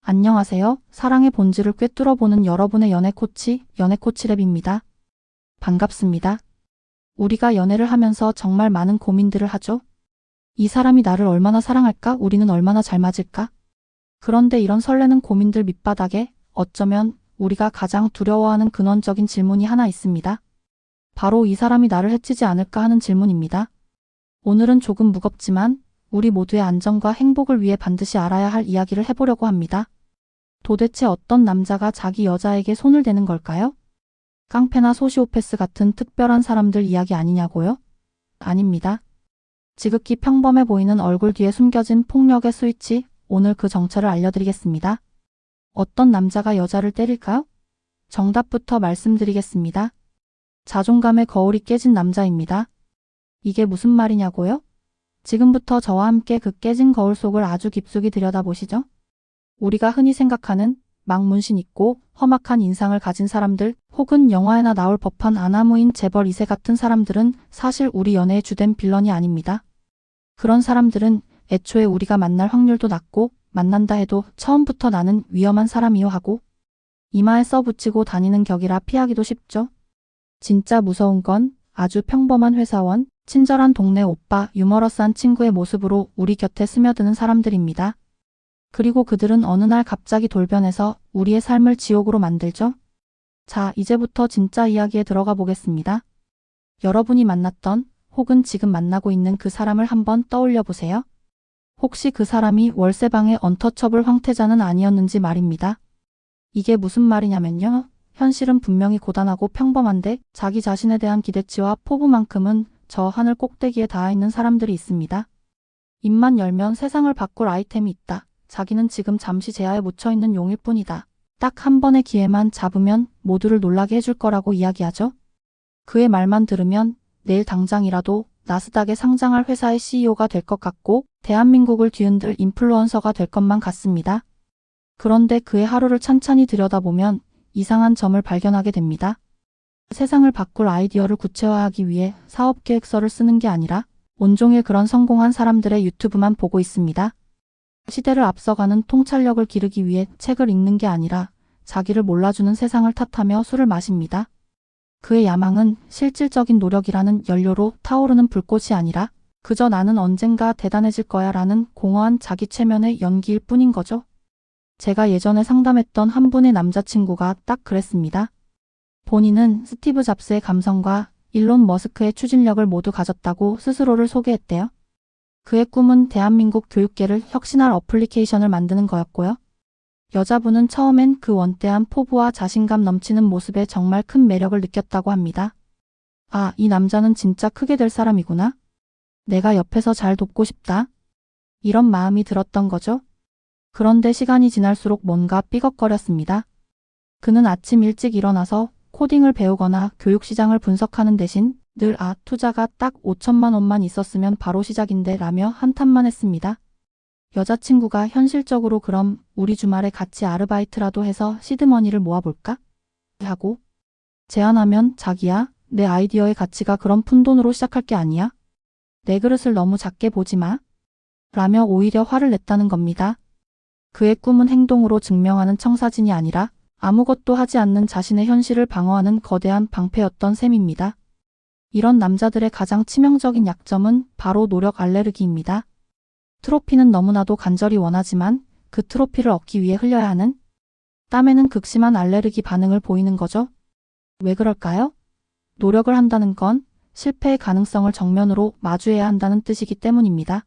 안녕하세요. 사랑의 본질을 꿰뚫어보는 여러분의 연애 코치, 연애 코치랩입니다. 반갑습니다. 우리가 연애를 하면서 정말 많은 고민들을 하죠. 이 사람이 나를 얼마나 사랑할까? 우리는 얼마나 잘 맞을까? 그런데 이런 설레는 고민들 밑바닥에 어쩌면 우리가 가장 두려워하는 근원적인 질문이 하나 있습니다. 바로 이 사람이 나를 해치지 않을까 하는 질문입니다. 오늘은 조금 무겁지만 우리 모두의 안전과 행복을 위해 반드시 알아야 할 이야기를 해보려고 합니다. 도대체 어떤 남자가 자기 여자에게 손을 대는 걸까요? 깡패나 소시오패스 같은 특별한 사람들 이야기 아니냐고요? 아닙니다. 지극히 평범해 보이는 얼굴 뒤에 숨겨진 폭력의 스위치, 오늘 그 정체를 알려드리겠습니다. 어떤 남자가 여자를 때릴까요? 정답부터 말씀드리겠습니다. 자존감의 거울이 깨진 남자입니다. 이게 무슨 말이냐고요? 지금부터 저와 함께 그 깨진 거울 속을 아주 깊숙이 들여다보시죠. 우리가 흔히 생각하는 막 문신 있고 험악한 인상을 가진 사람들 혹은 영화에나 나올 법한 아나무인 재벌 2세 같은 사람들은 사실 우리 연애의 주된 빌런이 아닙니다. 그런 사람들은 애초에 우리가 만날 확률도 낮고 만난다 해도 처음부터 나는 위험한 사람이요 하고 이마에 써붙이고 다니는 격이라 피하기도 쉽죠. 진짜 무서운 건 아주 평범한 회사원, 친절한 동네 오빠, 유머러스한 친구의 모습으로 우리 곁에 스며드는 사람들입니다. 그리고 그들은 어느 날 갑자기 돌변해서 우리의 삶을 지옥으로 만들죠. 자, 이제부터 진짜 이야기에 들어가 보겠습니다. 여러분이 만났던 혹은 지금 만나고 있는 그 사람을 한번 떠올려 보세요. 혹시 그 사람이 월세방의 언터처블 황태자는 아니었는지 말입니다. 이게 무슨 말이냐면요. 현실은 분명히 고단하고 평범한데 자기 자신에 대한 기대치와 포부만큼은 저 하늘 꼭대기에 닿아 있는 사람들이 있습니다. 입만 열면 세상을 바꿀 아이템이 있다. 자기는 지금 잠시 제하에 묻혀있는 용일 뿐이다. 딱 한 번의 기회만 잡으면 모두를 놀라게 해줄 거라고 이야기하죠. 그의 말만 들으면 내일 당장이라도 나스닥에 상장할 회사의 CEO가 될 것 같고 대한민국을 뒤흔들 인플루언서가 될 것만 같습니다. 그런데 그의 하루를 찬찬히 들여다보면 이상한 점을 발견하게 됩니다. 세상을 바꿀 아이디어를 구체화하기 위해 사업계획서를 쓰는 게 아니라 온종일 그런 성공한 사람들의 유튜브만 보고 있습니다. 시대를 앞서가는 통찰력을 기르기 위해 책을 읽는 게 아니라 자기를 몰라주는 세상을 탓하며 술을 마십니다. 그의 야망은 실질적인 노력이라는 연료로 타오르는 불꽃이 아니라 그저 나는 언젠가 대단해질 거야 라는 공허한 자기 체면의 연기일 뿐인 거죠. 제가 예전에 상담했던 한 분의 남자친구가 딱 그랬습니다. 본인은 스티브 잡스의 감성과 일론 머스크의 추진력을 모두 가졌다고 스스로를 소개했대요. 그의 꿈은 대한민국 교육계를 혁신할 어플리케이션을 만드는 거였고요. 여자분은 처음엔 그 원대한 포부와 자신감 넘치는 모습에 정말 큰 매력을 느꼈다고 합니다. 아, 이 남자는 진짜 크게 될 사람이구나. 내가 옆에서 잘 돕고 싶다. 이런 마음이 들었던 거죠. 그런데 시간이 지날수록 뭔가 삐걱거렸습니다. 그는 아침 일찍 일어나서 코딩을 배우거나 교육시장을 분석하는 대신 늘 투자가 딱 5천만 원만 있었으면 바로 시작인데 라며 한탄만 했습니다. 여자친구가 현실적으로 그럼 우리 주말에 같이 아르바이트라도 해서 시드머니를 모아볼까? 하고 제안하면 자기야, 내 아이디어의 가치가 그런 푼돈으로 시작할 게 아니야? 내 그릇을 너무 작게 보지 마. 라며 오히려 화를 냈다는 겁니다. 그의 꿈은 행동으로 증명하는 청사진이 아니라 아무것도 하지 않는 자신의 현실을 방어하는 거대한 방패였던 셈입니다. 이런 남자들의 가장 치명적인 약점은 바로 노력 알레르기입니다. 트로피는 너무나도 간절히 원하지만 그 트로피를 얻기 위해 흘려야 하는 땀에는 극심한 알레르기 반응을 보이는 거죠. 왜 그럴까요? 노력을 한다는 건 실패의 가능성을 정면으로 마주해야 한다는 뜻이기 때문입니다.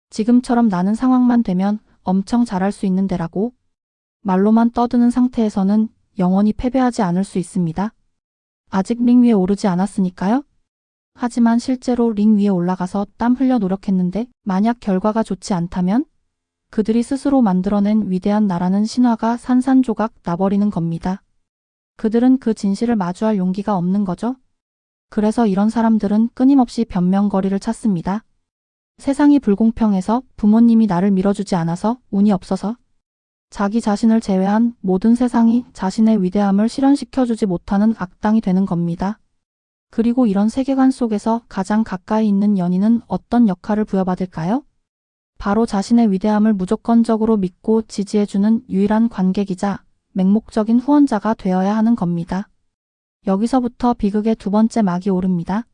지금처럼 나는 상황만 되면 엄청 잘할 수 있는데라고 말로만 떠드는 상태에서는 영원히 패배하지 않을 수 있습니다. 아직 링 위에 오르지 않았으니까요. 하지만 실제로 링 위에 올라가서 땀 흘려 노력했는데 만약 결과가 좋지 않다면 그들이 스스로 만들어낸 위대한 나라는 신화가 산산조각 나버리는 겁니다. 그들은 그 진실을 마주할 용기가 없는 거죠. 그래서 이런 사람들은 끊임없이 변명거리를 찾습니다. 세상이 불공평해서, 부모님이 나를 밀어주지 않아서, 운이 없어서, 자기 자신을 제외한 모든 세상이 자신의 위대함을 실현시켜주지 못하는 악당이 되는 겁니다. 그리고 이런 세계관 속에서 가장 가까이 있는 연인은 어떤 역할을 부여받을까요? 바로 자신의 위대함을 무조건적으로 믿고 지지해주는 유일한 관객이자 맹목적인 후원자가 되어야 하는 겁니다. 여기서부터 비극의 두 번째 막이 오릅니다.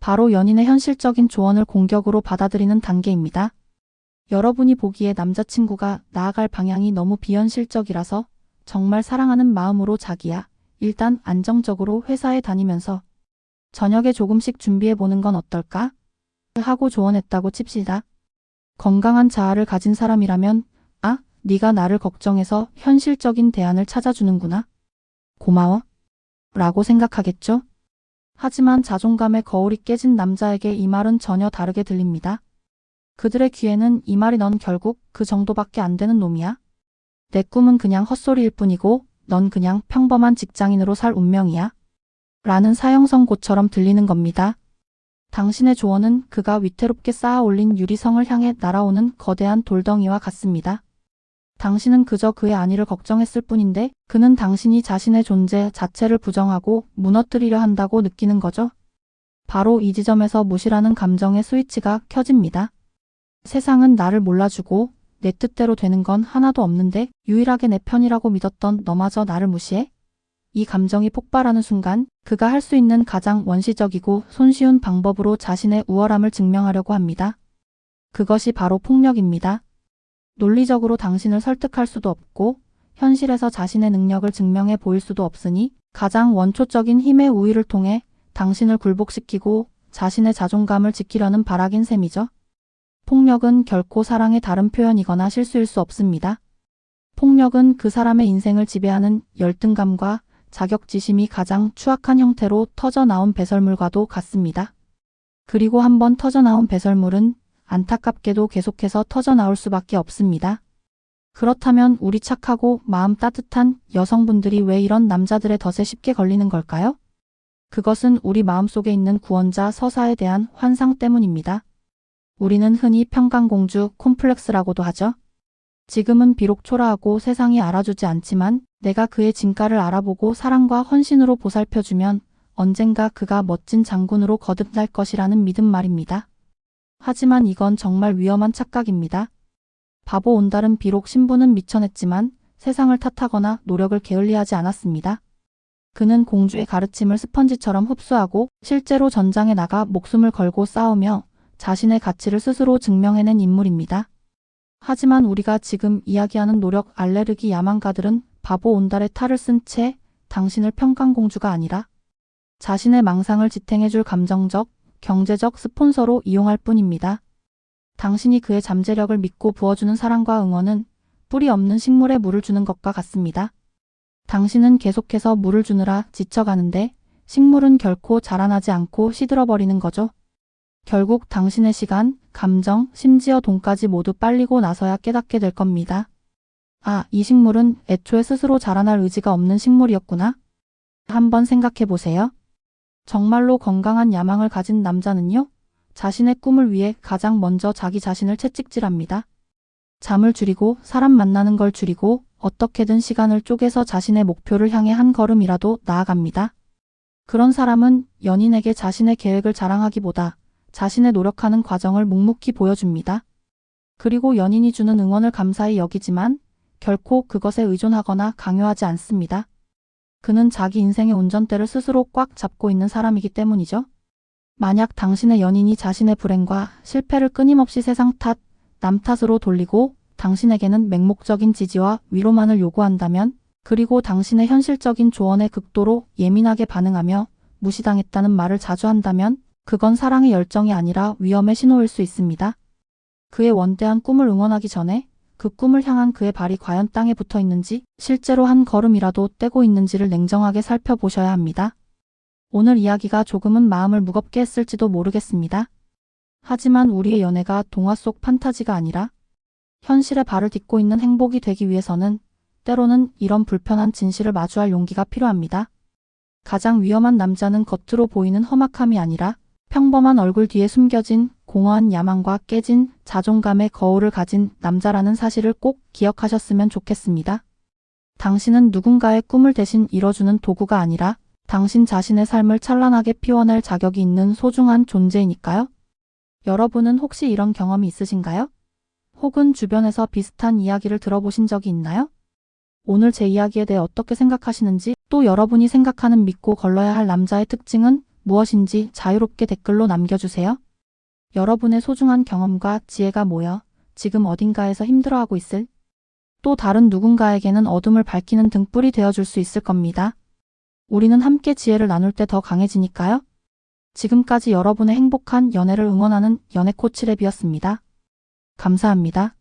바로 연인의 현실적인 조언을 공격으로 받아들이는 단계입니다. 여러분이 보기에 남자친구가 나아갈 방향이 너무 비현실적이라서 정말 사랑하는 마음으로 자기야, 일단 안정적으로 회사에 다니면서 저녁에 조금씩 준비해보는 건 어떨까? 하고 조언했다고 칩시다. 건강한 자아를 가진 사람이라면 아, 네가 나를 걱정해서 현실적인 대안을 찾아주는구나. 고마워. 라고 생각하겠죠? 하지만 자존감의 거울이 깨진 남자에게 이 말은 전혀 다르게 들립니다. 그들의 귀에는 이 말이 넌 결국 그 정도밖에 안 되는 놈이야. 내 꿈은 그냥 헛소리일 뿐이고 넌 그냥 평범한 직장인으로 살 운명이야. 라는 사형선고처럼 들리는 겁니다. 당신의 조언은 그가 위태롭게 쌓아 올린 유리성을 향해 날아오는 거대한 돌덩이와 같습니다. 당신은 그저 그의 안위를 걱정했을 뿐인데 그는 당신이 자신의 존재 자체를 부정하고 무너뜨리려 한다고 느끼는 거죠. 바로 이 지점에서 무시라는 감정의 스위치가 켜집니다. 세상은 나를 몰라주고 내 뜻대로 되는 건 하나도 없는데 유일하게 내 편이라고 믿었던 너마저 나를 무시해? 이 감정이 폭발하는 순간 그가 할 수 있는 가장 원시적이고 손쉬운 방법으로 자신의 우월함을 증명하려고 합니다. 그것이 바로 폭력입니다. 논리적으로 당신을 설득할 수도 없고 현실에서 자신의 능력을 증명해 보일 수도 없으니 가장 원초적인 힘의 우위를 통해 당신을 굴복시키고 자신의 자존감을 지키려는 발악인 셈이죠. 폭력은 결코 사랑의 다른 표현이거나 실수일 수 없습니다. 폭력은 그 사람의 인생을 지배하는 열등감과 자격지심이 가장 추악한 형태로 터져나온 배설물과도 같습니다. 그리고 한번 터져나온 배설물은 안타깝게도 계속해서 터져나올 수밖에 없습니다. 그렇다면 우리 착하고 마음 따뜻한 여성분들이 왜 이런 남자들의 덫에 쉽게 걸리는 걸까요? 그것은 우리 마음속에 있는 구원자 서사에 대한 환상 때문입니다. 우리는 흔히 평강공주 콤플렉스라고도 하죠. 지금은 비록 초라하고 세상이 알아주지 않지만 내가 그의 진가를 알아보고 사랑과 헌신으로 보살펴주면 언젠가 그가 멋진 장군으로 거듭날 것이라는 믿음 말입니다. 하지만 이건 정말 위험한 착각입니다. 바보 온달은 비록 신부는 미천했지만 세상을 탓하거나 노력을 게을리하지 않았습니다. 그는 공주의 가르침을 스펀지처럼 흡수하고 실제로 전장에 나가 목숨을 걸고 싸우며 자신의 가치를 스스로 증명해낸 인물입니다. 하지만 우리가 지금 이야기하는 노력 알레르기 야망가들은 바보 온달의 탈을 쓴 채 당신을 평강공주가 아니라 자신의 망상을 지탱해줄 감정적, 경제적 스폰서로 이용할 뿐입니다. 당신이 그의 잠재력을 믿고 부어주는 사랑과 응원은 뿌리 없는 식물에 물을 주는 것과 같습니다. 당신은 계속해서 물을 주느라 지쳐가는데 식물은 결코 자라나지 않고 시들어버리는 거죠. 결국 당신의 시간, 감정, 심지어 돈까지 모두 빨리고 나서야 깨닫게 될 겁니다. 아, 이 식물은 애초에 스스로 자라날 의지가 없는 식물이었구나. 한번 생각해 보세요. 정말로 건강한 야망을 가진 남자는요, 자신의 꿈을 위해 가장 먼저 자기 자신을 채찍질합니다. 잠을 줄이고 사람 만나는 걸 줄이고 어떻게든 시간을 쪼개서 자신의 목표를 향해 한 걸음이라도 나아갑니다. 그런 사람은 연인에게 자신의 계획을 자랑하기보다 자신의 노력하는 과정을 묵묵히 보여줍니다. 그리고 연인이 주는 응원을 감사히 여기지만 결코 그것에 의존하거나 강요하지 않습니다. 그는 자기 인생의 운전대를 스스로 꽉 잡고 있는 사람이기 때문이죠. 만약 당신의 연인이 자신의 불행과 실패를 끊임없이 세상 탓, 남 탓으로 돌리고 당신에게는 맹목적인 지지와 위로만을 요구한다면, 그리고 당신의 현실적인 조언에 극도로 예민하게 반응하며 무시당했다는 말을 자주 한다면 그건 사랑의 열정이 아니라 위험의 신호일 수 있습니다. 그의 원대한 꿈을 응원하기 전에 그 꿈을 향한 그의 발이 과연 땅에 붙어 있는지, 실제로 한 걸음이라도 떼고 있는지를 냉정하게 살펴보셔야 합니다. 오늘 이야기가 조금은 마음을 무겁게 했을지도 모르겠습니다. 하지만 우리의 연애가 동화 속 판타지가 아니라 현실에 발을 딛고 있는 행복이 되기 위해서는 때로는 이런 불편한 진실을 마주할 용기가 필요합니다. 가장 위험한 남자는 겉으로 보이는 험악함이 아니라 평범한 얼굴 뒤에 숨겨진 공허한 야망과 깨진 자존감의 거울을 가진 남자라는 사실을 꼭 기억하셨으면 좋겠습니다. 당신은 누군가의 꿈을 대신 이뤄주는 도구가 아니라 당신 자신의 삶을 찬란하게 피워낼 자격이 있는 소중한 존재이니까요. 여러분은 혹시 이런 경험이 있으신가요? 혹은 주변에서 비슷한 이야기를 들어보신 적이 있나요? 오늘 제 이야기에 대해 어떻게 생각하시는지, 또 여러분이 생각하는 믿고 걸러야 할 남자의 특징은 무엇인지 자유롭게 댓글로 남겨주세요. 여러분의 소중한 경험과 지혜가 모여 지금 어딘가에서 힘들어하고 있을 또 다른 누군가에게는 어둠을 밝히는 등불이 되어줄 수 있을 겁니다. 우리는 함께 지혜를 나눌 때 더 강해지니까요. 지금까지 여러분의 행복한 연애를 응원하는 연애 코치랩이었습니다. 감사합니다.